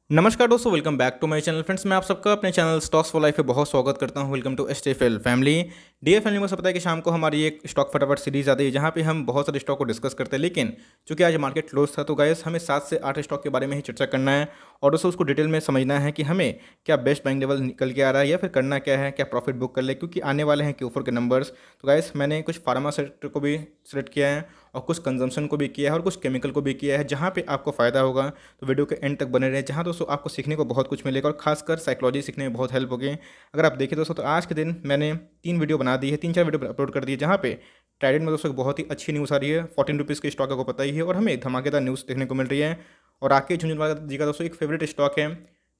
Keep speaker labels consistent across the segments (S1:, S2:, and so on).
S1: नमस्कार दोस्तों, welcome back to my channel. Friends, मैं आप सबका अपने चैनल स्टॉक्स फॉर लाइफ में बहुत स्वागत करता हूं। Welcome to STFL family. DF family को सब पता है कि शाम को हमारी एक स्टॉक फटाफट सीरीज आती है जहां पे हम बहुत सारे स्टॉक को डिस्कस करते हैं। लेकिन चूंकि आज मार्केट क्लोज था तो गाइस हमें 7 से 8 स्टॉक के बारे में ही चर्चा करना है और दोस्तों उसको डिटेल में समझना है कि हमें क्या बेस्ट बाइंग लेवल निकल के आ रहा है या फिर करना क्या है, क्या प्रॉफिट बुक कर ले, क्योंकि आने वाले हैं Q4 के नंबर्स। तो गाइस मैंने कुछ फार्मा सेक्टर को भी सिलेक्ट किया है और कुछ कंजम्पशन को भी किया है और कुछ केमिकल को भी किया है जहाँ पे आपको फ़ायदा होगा। तो वीडियो के एंड तक बने रहे, जहाँ दोस्तों आपको सीखने को बहुत कुछ मिलेगा और खासकर साइकोलॉजी सीखने में बहुत हेल्प होगी। अगर आप देखें दोस्तों तो आज के दिन मैंने 3 वीडियो बना दी है, 3-4 वीडियो अपलोड कर दी है, जहाँ पे ट्राइडेंट में दोस्तों बहुत ही अच्छी न्यूज़ आ रही है। 14 रुपीज़ की स्टॉक आपको पता ही है और हमें धमाकेदार न्यूज़ देखने को मिल रही है। और राकेश झुंझुनवाला जी का दोस्तों एक फेवरेट स्टॉक है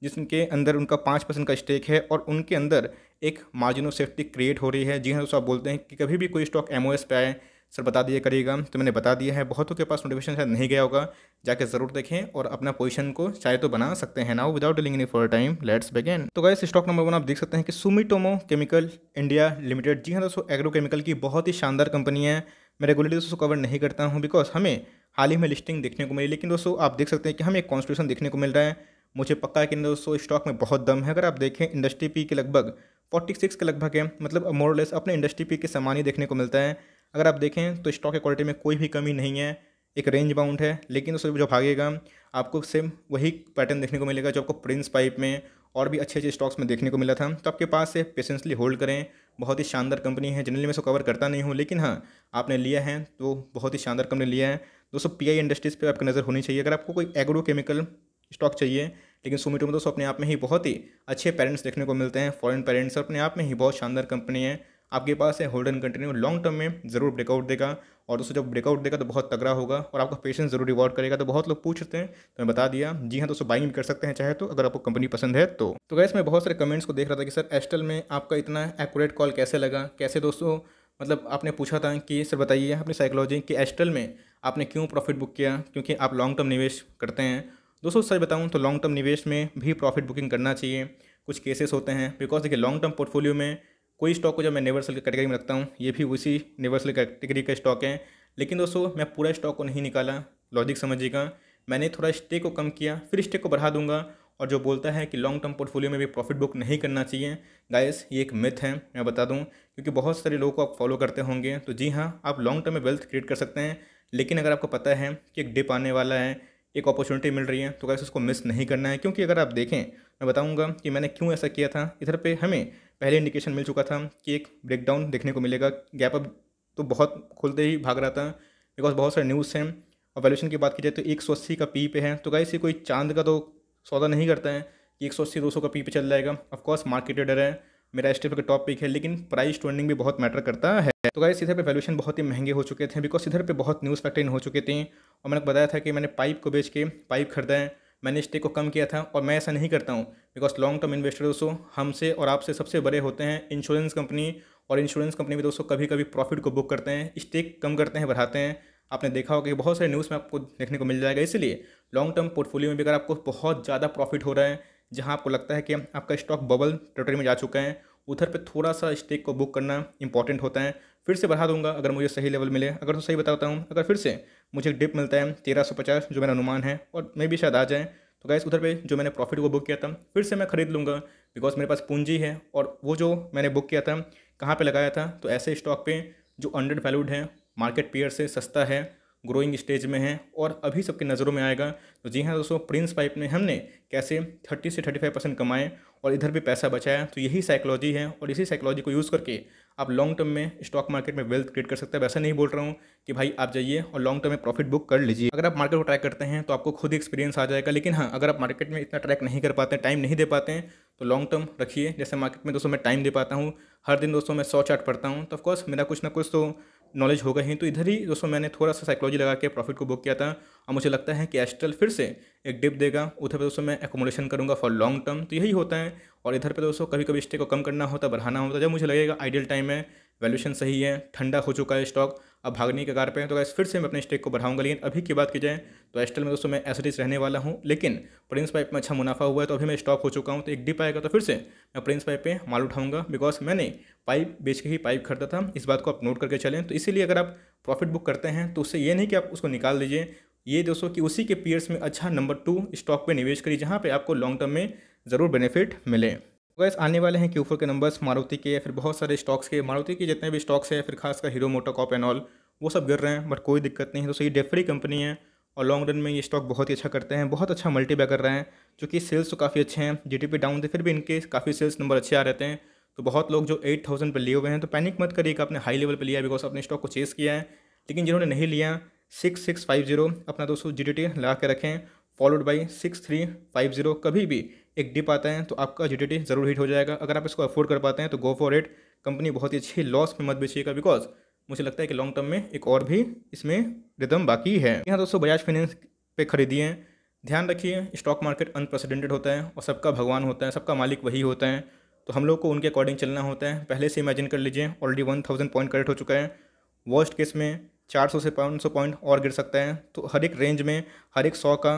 S1: जिसके अंदर उनका 5% का स्टेक है और उनके अंदर एक मार्जिन ऑफ सेफ्टी क्रिएट हो रही है। जी हाँ दोस्तों, आप बोलते हैं कि कभी भी कोई स्टॉक एमओएस पे आए सर बता दिया करिएगा, तो मैंने बता दिया है। बहुतों के पास नोटिफिकेशन शायद नहीं गया होगा, जाके ज़रूर देखें और अपना पोजीशन को चाहे तो बना सकते हैं। Now without dealing any for time let's begin. तो गाइस स्टॉक नंबर 1 आप देख सकते हैं कि सुमिटोमो केमिकल इंडिया लिमिटेड। जी हाँ दोस्तों, एग्रो केमिकल की बहुत ही शानदार कंपनी है। मैं रेगुलरली दोस्तों कवर नहीं करता हूँ बिकॉज हमें हाल ही में लिस्टिंग देखने को मिली, लेकिन दोस्तों आप देख सकते हैं कि हमें एक कॉन्स्टिट्यूशन देखने को मिल रहा है। मुझे पक्का है कि दोस्तों स्टॉक में बहुत दम है। अगर आप देखें इंडस्ट्री पी के लगभग 46 के लगभग है, मतलब मोर लेस अपने इंडस्ट्री पी के समान ही देखने को मिलता है। अगर आप देखें तो स्टॉक की क्वालिटी में कोई भी कमी नहीं है, एक रेंज बाउंड है, लेकिन उससे जो भागेगा आपको सेम वही पैटर्न देखने को मिलेगा जो आपको प्रिंस पाइप में और भी अच्छे अच्छे स्टॉक्स में देखने को मिला था। तो आपके पास से पेशेंसली होल्ड करें। बहुत ही शानदार कंपनी है। जनरली मैं इसको कवर करता नहीं हूँ, लेकिन हाँ आपने लिया है तो बहुत ही शानदार कंपनी लिया है। दोस्तों पीआई इंडस्ट्रीज़ पे आपकी नज़र होनी चाहिए अगर आपको कोई एग्रो केमिकल स्टॉक चाहिए। लेकिन सुमिटोमो दोस्तों अपने आप में ही बहुत ही अच्छे पेरेंट्स देखने को मिलते हैं, फॉरेन पेरेंट्स, और अपने आप में ही बहुत शानदार कंपनी है। आपके पास है hold and continue, long term में ज़रूर ब्रेकआउट देगा और दोस्तों जब ब्रेकआउट देगा तो बहुत तगड़ा होगा और आपका पेशेंस जरूर रिवॉर्ड करेगा। तो बहुत लोग पूछते हैं तो मैं बता दिया। जी हाँ दोस्तों, बाइंग भी कर सकते हैं चाहे तो, अगर आपको कंपनी पसंद है तो गैस मैं बहुत सारे कमेंट्स को देख रहा था कि सर एस्टल में आपका इतना एक्यूरेट कॉल कैसे लगा, कैसे दोस्तों, मतलब आपने पूछा था कि सर बताइए अपनी साइकोलॉजी कि एस्टल में आपने क्यों प्रॉफिट बुक किया, क्योंकि आप लॉन्ग टर्म निवेश करते हैं। दोस्तों सच बताऊं तो लॉन्ग टर्म निवेश में भी प्रॉफिट बुकिंग करना चाहिए। कुछ केसेस होते हैं बिकॉज देखिए लॉन्ग टर्म पोर्टफोलियो में कोई स्टॉक को जब मैं नेवर सेल की कैटेगरी में रखता हूँ, ये भी उसी नेवर सेल कैटेगरी का स्टॉक है। लेकिन दोस्तों मैं पूरा स्टॉक को नहीं निकाला, लॉजिक समझिएगा। मैंने थोड़ा स्टेक को कम किया, फिर स्टेक को बढ़ा दूंगा। और जो बोलता है कि लॉन्ग टर्म पोर्टफोलियो में भी प्रॉफिट बुक नहीं करना चाहिए, गाइस ये एक मिथ है, मैं बता दूं, क्योंकि बहुत सारे लोगों को आप फॉलो करते होंगे। तो जी हाँ, आप लॉन्ग टर्म में वेल्थ क्रिएट कर सकते हैं, लेकिन अगर आपको पता है कि एक डिप आने वाला है, एक अपॉर्चुनिटी मिल रही है, तो गाइस उसको मिस नहीं करना है। क्योंकि अगर आप देखें, मैं बताऊंगा कि मैंने क्यों ऐसा किया था। इधर पे हमें पहले इंडिकेशन मिल चुका था कि एक ब्रेकडाउन देखने को मिलेगा, गैप अप तो बहुत खुलते ही भाग रहा था बिकॉज बहुत सारे न्यूज़ हैं। और वैल्यूशन की बात की जाए तो 180 का पी पे है, तो गाइस ये कोई चांद का तो सौदा नहीं करता है कि 180-200 का पी पे चल जाएगा। ऑफकोर्स मार्केट ट्रेडर है, मेरा एस का टॉप पिक है, लेकिन प्राइस टू अर्निंग भी बहुत मैटर करता है। तो गाइस इधर पे वैल्यूशन बहुत ही महंगे हो चुके थे बिकॉज इधर पे बहुत न्यूज़ फैक्टर इन हो चुके थे। और मैंने बताया था कि मैंने पाइप को बेच के पाइप खरीदा है, मैंने स्टेक को कम किया था। और मैं ऐसा नहीं करता हूँ बिकॉज लॉन्ग टर्म इन्वेस्टर दोस्तों हमसे और आपसे सबसे बड़े होते हैं इंश्योरेंस कंपनी। और इंश्योरेंस कंपनी भी दोस्तों कभी कभी प्रॉफिट को बुक करते हैं, स्टेक कम करते हैं, बढ़ाते हैं। आपने देखा होगा कि बहुत सारे न्यूज़ में आपको देखने को मिल जाएगा। इसलिए लॉन्ग टर्म पोर्टफोलियो में भी अगर आपको बहुत ज़्यादा प्रॉफिट हो रहा है, जहां आपको लगता है कि आपका स्टॉक बबल टेरिटरी में जा चुका है, उधर पे थोड़ा सा स्टेक को बुक करना इंपॉर्टेंट होता है। फिर से बढ़ा दूंगा अगर मुझे सही लेवल मिले। अगर तो सही बताता हूँ, अगर फिर से मुझे डिप मिलता है 1350 जो मेरा अनुमान है, और मे भी शायद आ जाए, तो गाइस उधर पे जो मैंने प्रॉफिट को बुक किया था फिर से मैं खरीद लूँगा बिकॉज मेरे पास पूंजी है। और वो जो मैंने बुक किया था कहाँ पे लगाया था, तो ऐसे स्टॉक पे जो अंडर वैल्यूड है, मार्केट पेयर से सस्ता है, ग्रोइंग स्टेज में है और अभी सबकी नज़रों में आएगा। तो जी हाँ दोस्तों, प्रिंस पाइप में हमने कैसे 30 से 35% कमाए और इधर भी पैसा बचाया। तो यही साइकोलॉजी है और इसी साइकोलॉजी को यूज़ करके आप लॉन्ग टर्म में स्टॉक मार्केट में वेल्थ क्रिएट कर सकते हैं। वैसे नहीं बोल रहा हूँ कि भाई आप जाइए और लॉन्ग टर्म में प्रॉफिट बुक कर लीजिए। अगर आप मार्केट को ट्रैक करते हैं तो आपको खुद एक्सपीरियंस आ जाएगा। लेकिन हाँ, अगर आप मार्केट में इतना ट्रैक नहीं कर पाते हैं, टाइम नहीं दे पाते हैं, तो लॉन्ग टर्म रखिए। जैसे मार्केट में दोस्तों मैं टाइम दे पाता हूँ, हर दिन दोस्तों मैं 100 चार्ट पढ़ता हूँ, तो ऑफकोर्स मेरा कुछ ना कुछ तो नॉलेज होगा ही। तो इधर ही दोस्तों मैंने थोड़ा सा साइकोलॉजी लगा के प्रॉफिट को बुक किया था और मुझे लगता है कि एस्ट्रल फिर से एक डिप देगा, उधर पे दोस्तों मैं एकोमोडेशन करूंगा फॉर लॉन्ग टर्म। तो यही होता है। और इधर पे दोस्तों कभी कभी स्टेक को कम करना होता है, बढ़ाना होता है, जब मुझे लगेगा आइडियल टाइम है, वैल्यूशन सही है, ठंडा हो चुका है स्टॉक, अब भागने के कगार पे है, तो गाइस फिर से मैं अपने स्टेक को बढ़ाऊंगा। लेकिन अभी की बात की जाए तो एस्ट्रल में दोस्तों मैं एस रहने वाला हूँ, लेकिन प्रिंस पाइप में अच्छा मुनाफा हुआ है तो अभी मैं स्टॉप हो चुका हूँ। तो एक डिप आएगा तो फिर से मैं प्रिंस पाइप पे माल उठाऊंगा बिकॉज मैंने पाइप बेच के ही पाइप खरीदा था। इस बात को आप नोट करके चलें। तो इसीलिए अगर आप प्रॉफिट बुक करते हैं तो उससे ये नहीं कि आप उसको निकाल दीजिए, ये दोस्तों कि उसी के पीयर्स में अच्छा नंबर 2 स्टॉक पे निवेश करिए, जहाँ पे आपको लॉन्ग टर्म में ज़रूर बेनिफिट मिले। गैस आने वाले हैं Q4 के नंबर्स मारुति के या फिर बहुत सारे स्टॉक्स के। मारुति के जितने भी स्टॉक्स हैं, फिर खासकर हीरो मोटोकॉर्प एंड ऑल, वो सब गिर रहे हैं, बट कोई दिक्कत नहीं है दोस्तों। ये डेट फ्री कंपनी है और लॉन्ग रन में ये स्टॉक बहुत ही अच्छा करते हैं, बहुत अच्छा मल्टी बैग कर रहे हैं, जो कि सेल्स तो काफ़ी अच्छे हैं। जीडीपी डाउन थे, फिर भी इनके काफ़ी सेल्स नंबर अच्छे आ रहते हैं। तो बहुत लोग जो 8000 पर लिए हुए हैं, तो पैनिक मत करिएगा, आपने हाई लेवल पर लिया बिकॉज अपने स्टॉक को चेस किया है। लेकिन जिन्होंने नहीं लिया 6650 अपना दोस्तों जीडीटी लगा के रखें, फॉलोड बाई 6350। कभी भी एक डिप आता है तो आपका जीडीटी ज़रूर हिट हो जाएगा। अगर आप इसको अफोर्ड कर पाते हैं तो गो फॉर इट। कंपनी बहुत ही अच्छी, लॉस में मत बेचिएगा बिकॉज मुझे लगता है कि लॉन्ग टर्म में एक और भी इसमें रिदम बाकी है। यहाँ दोस्तों बजाज फाइनेंस पे खरीदिए। ध्यान रखिए, स्टॉक मार्केट अनप्रेसिडेंटेड होता है और सबका भगवान होता है, सबका मालिक वही होता है। तो हम लोग को उनके अकॉर्डिंग चलना होता है। पहले से इमेजिन कर लीजिए, ऑलरेडी 1000 पॉइंट करेक्ट हो चुका है। वर्स्ट केस में 400 से 500 पॉइंट और गिर सकता है। तो हर एक रेंज में, हर एक 100 का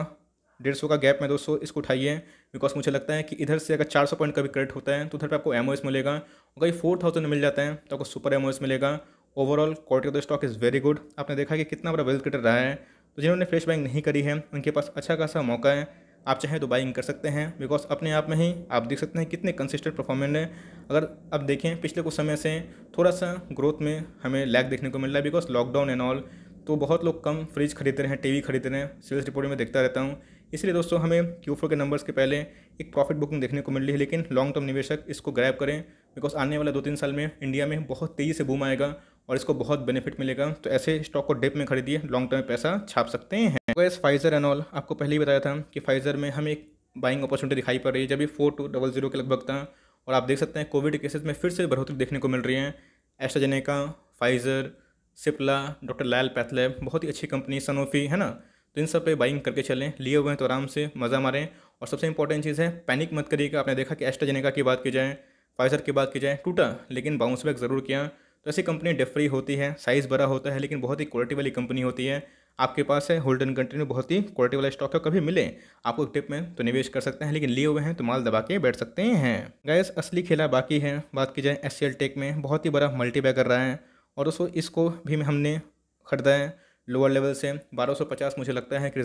S1: 150 का गैप में दोस्तों इसको उठाइए। बिकॉज मुझे लगता है कि इधर से अगर 400 पॉइंट का भी करेक्ट होता है तो उधर पे आपको एमओएस मिलेगा। अगर ये 4000 मिल जाता है तो आपको सुपर एमओएस मिलेगा। Overall quality of the stock is very good. आपने देखा कि कितना बड़ा वेल्थ क्रिएटर रहा है। तो जिन्होंने फ्रेश बाइंग नहीं करी है उनके पास अच्छा खासा मौका है, आप चाहें तो बाइंग कर सकते हैं। बिकॉज अपने आप में ही आप देख सकते हैं कितने कंसिस्टेंट परफॉर्मेंस है। अगर आप देखें पिछले कुछ समय से थोड़ा सा ग्रोथ में हमें लैग देखने को मिल रहा है बिकॉज लॉकडाउन एंड ऑल। तो बहुत लोग कम फ्रिज खरीद रहे हैं, टीवी खरीद रहे हैं, सेल्स रिपोर्ट में देखता रहता हूँ। इसलिए दोस्तों हमें Q4 के नंबर्स के पहले एक प्रॉफिट बुकिंग देखने को मिल रही है। लेकिन लॉन्ग टर्म निवेशक इसको ग्रैब करें बिकॉज आने वाले 2-3 साल में इंडिया में बहुत तेज़ी से बूम आएगा और इसको बहुत बेनिफिट मिलेगा। तो ऐसे स्टॉक को डिप में खरीदिए, लॉन्ग टर्म में पैसा छाप सकते हैं। वैसे फाइजर एंड ऑल आपको पहले ही बताया था कि फाइजर में हमें एक बाइंग अपॉर्चुनिटी दिखाई पड़ रही है, जब ये 4200 के लगभग था। और आप देख सकते हैं कोविड केसेस में फिर से बढ़ोतरी देखने को मिल रही है। एस्ट्राजेनेका, फाइजर, सिप्ला, डॉक्टर लैल पैथलैब, बहुत ही अच्छी कंपनी, सनोफी है ना। तो इन सब पे बाइंग करके चलें, लिए हुए हैं तो आराम से मज़ा मारें। और सबसे इंपॉर्टेंट चीज़ है पैनिक मत करिएगा। आपने देखा कि एस्ट्राजेनेका की बात की जाए, फाइजर की बात की जाए, टूटा लेकिन बाउंस बैक ज़रूर किया। तो ऐसी कंपनी डेट फ्री होती है, साइज़ बड़ा होता है लेकिन बहुत ही क्वालिटी वाली कंपनी होती है। आपके पास है होल्ड एंड कंटिन्यू, बहुत ही क्वालिटी वाला स्टॉक है, कभी मिले आपको टिप में तो निवेश कर सकते हैं। लेकिन लिए हुए हैं तो माल दबा के बैठ सकते हैं। गैस असली खेला बाकी है। बात की जाए एचसीएल टेक में, बहुत ही बड़ा मल्टी बैग कर रहा है और दोस्तों इसको भी हमने ख़रीदा है लोअर लेवल से 1250। मुझे लगता है कि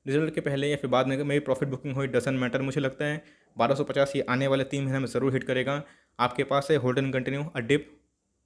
S1: रिजल्ट के पहले या फिर बाद में मेरी प्रॉफिट बुकिंग हुई डजंट मैटर। मुझे लगता है 1250 ये आने वाले 3 महीने में ज़रूर हिट करेगा। आपके पास है hold and continue, a dip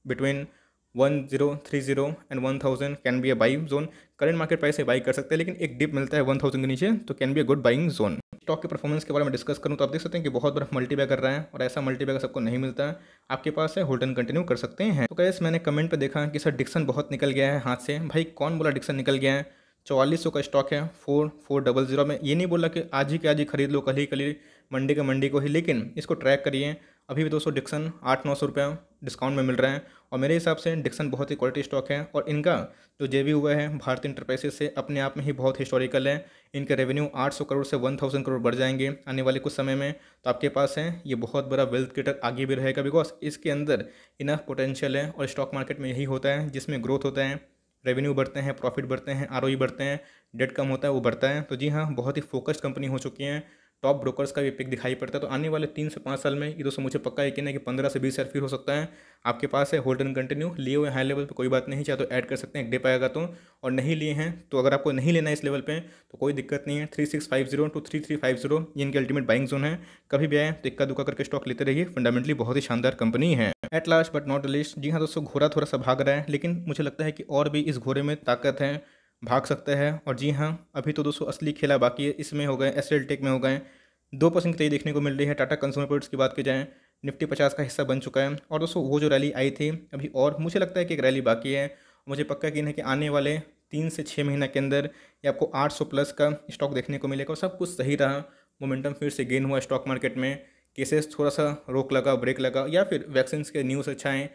S1: between 1030 and 1000 can be a buying zone. Current market price से बाई कर सकते हैं लेकिन एक डिप मिलता है 1000 के नीचे तो can be a good buying zone. Stock के परफॉर्मेंस के बारे में डिस्कस करूं तो आप देख सकते हैं कि बहुत बड़ा मल्टी बैग कर रहा है और ऐसा मल्टी बैग सबको नहीं मिलता है। आपके पास है होल्ड एंड कंटिन्यू कर सकते हैं। तो कैसे मैंने कमेंट पे देखा कि सर डिक्सन बहुत निकल गया है हाथ से। भाई कौन बोला डिक्सन निकल गया है? 4400 का स्टॉक है, 4400 में। ये नहीं बोला कि आज ही के आज ही खरीद लो, कल ही मंडी का मंडी को ही, लेकिन इसको ट्रैक करिए। अभी भी दोस्तों डिक्सन 800-900 रुपया डिस्काउंट में मिल रहा है और मेरे हिसाब से डिक्सन बहुत ही क्वालिटी स्टॉक है। और इनका जो जेवी हुआ है भारतीय इंटरप्राइजेस से अपने आप में ही बहुत हिस्टोरिकल है। इनके रेवेन्यू 800 करोड़ से 1000 करोड़ बढ़ जाएंगे आने वाले कुछ समय में। तो आपके पास है ये बहुत बड़ा वेल्थ क्रिएटर आगे भी रहेगा बिकॉज इसके अंदर इनफ पोटेंशियल है। और स्टॉक मार्केट में यही होता है जिसमें ग्रोथ होता है, रेवेन्यू बढ़ते हैं, प्रॉफिट बढ़ते हैं, आरओई बढ़ते हैं, डेट कम होता है वो बढ़ता है। तो जी हाँ, बहुत ही फोकस्ड कंपनी हो चुकी है। टॉप ब्रोकर्स का भी पिक दिखाई पड़ता है। तो आने वाले 3 से 5 साल में ये दोस्तों मुझे पक्का यकीन है कि 15 से 20 हज़ार फिर हो सकता है। आपके पास है होल्ड एंड कंटिन्यू, लिए हुए हाई लेवल पे कोई बात नहीं, चाहे तो ऐड कर सकते हैं एक डिप आएगा तो। और नहीं लिए हैं तो अगर आपको नहीं लेना है इस लेवल पे तो कोई दिक्कत नहीं है। 3650 टू 3350 ये इनकी अल्टीमेट बाइंग जोन है। कभी भी आए तो इक्का दुक्का करके स्टॉक लेते रहिए, फंडामेंटली बहुत ही शानदार कंपनी है। At last but not least, जी हाँ दोस्तों घोड़ा थोड़ा सा भाग रहा है लेकिन मुझे लगता है कि और भी इस घोड़े में ताकत है, भाग सकता है। और जी हाँ, अभी तो दोस्तों असली खेला बाकी है। इसमें हो गए, एचसीएल टेक में हो गए, 2% की तेजी देखने को मिल रही है। टाटा कंज्यूमर प्रोडक्ट्स की बात की जाए, निफ्टी 50 का हिस्सा बन चुका है। और दोस्तों वो जो रैली आई थी अभी और मुझे लगता है कि एक रैली बाकी है। मुझे पक्का यकीन है कि आने वाले 3 से 6 महीने के अंदर ये आपको 800 प्लस का स्टॉक देखने को मिलेगा। और सब कुछ सही रहा, मोमेंटम फिर से गेन हुआ स्टॉक मार्केट में। केसेस थोड़ा सा रोक लगा, ब्रेक लगा, या फिर वैक्सीन के न्यूज़ अच्छा है,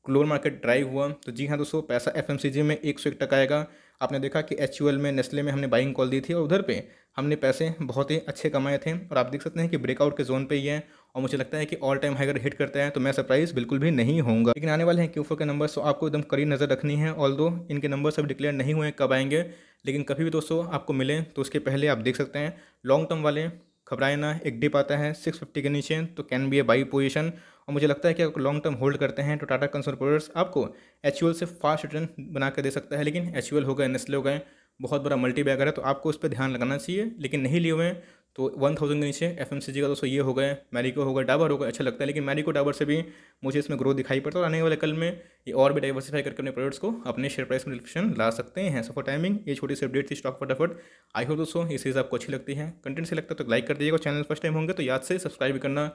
S1: ग्लोबल मार्केट ड्राइव हुआ। तो जी हाँ दोस्तों, पैसा एफएमसीजी में 101 आएगा। आपने देखा कि एचयूएल में, नेस्ले में हमने बाइंग कॉल दी थी और उधर पे हमने पैसे बहुत ही अच्छे कमाए थे। और आप देख सकते हैं कि ब्रेकआउट के जोन पे ही है और मुझे लगता है कि ऑल टाइम हाई अगर हिट करते हैं तो मैं सरप्राइज बिल्कुल भी नहीं होऊंगा। लेकिन आने वाले हैं Q4 के नंबर्स तो आपको एकदम कड़ी नज़र रखनी है। ऑल्दो इनके नंबर्स अभी डिक्लेयर नहीं हुए कब आएंगे, लेकिन कभी भी दोस्तों आपको मिले तो उसके पहले आप देख सकते हैं लॉन्ग टर्म वाले घबराए ना। एक डिप आता है 650 के नीचे तो can be A by position. और मुझे लगता है कि अगर लॉन्ग टर्म होल्ड करते हैं तो टाटा कंज्यूमर प्रोडक्ट्स आपको एचयूएल से फास्ट रिटर्न बना के दे सकता है। लेकिन एचयूएल हो गए, नेस्ले हो गए, बहुत बड़ा मल्टी बैगर है, तो आपको उस पर ध्यान लगाना चाहिए। लेकिन नहीं लिए हुए हैं तो 1000 के नीचे FMCG का दोस्तों ये हो गए, मैरिको हो गए, डाबर हो गए, अच्छा लगता है। लेकिन मैरिको डाबर से भी मुझे इसमें ग्रोथ दिखाई पड़ता है, और आने वाले कल में ये और भी डाइवर्सिफाई करके अपने प्रोडक्ट्स को अपने शेयर प्राइस में रिफ्लेक्शन ला सकते हैं। सो फॉर टाइमिंग ये छोटी सी अपडेट थी स्टॉक फटाफट। आई होप दोस्तों ये सीरीज आपको अच्छी लगती है, कंटेंट से लगता है तो लाइक कर दीजिएगा। चैनल फर्स्ट टाइम होंगे तो याद से सब्सक्राइब करना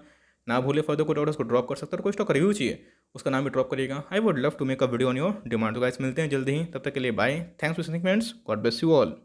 S1: ना भूले। फर्दर कोई डाउट उसको ड्रॉप कर सकते हैं, और कोई स्टॉक रिव्यू चाहिए उसका नाम भी ड्रॉप करिएगा। I would love to make a video on your demand. तो गाइस मिलते हैं जल्दी ही, तब तक के लिए bye. Thanks for listening friends, God bless you all.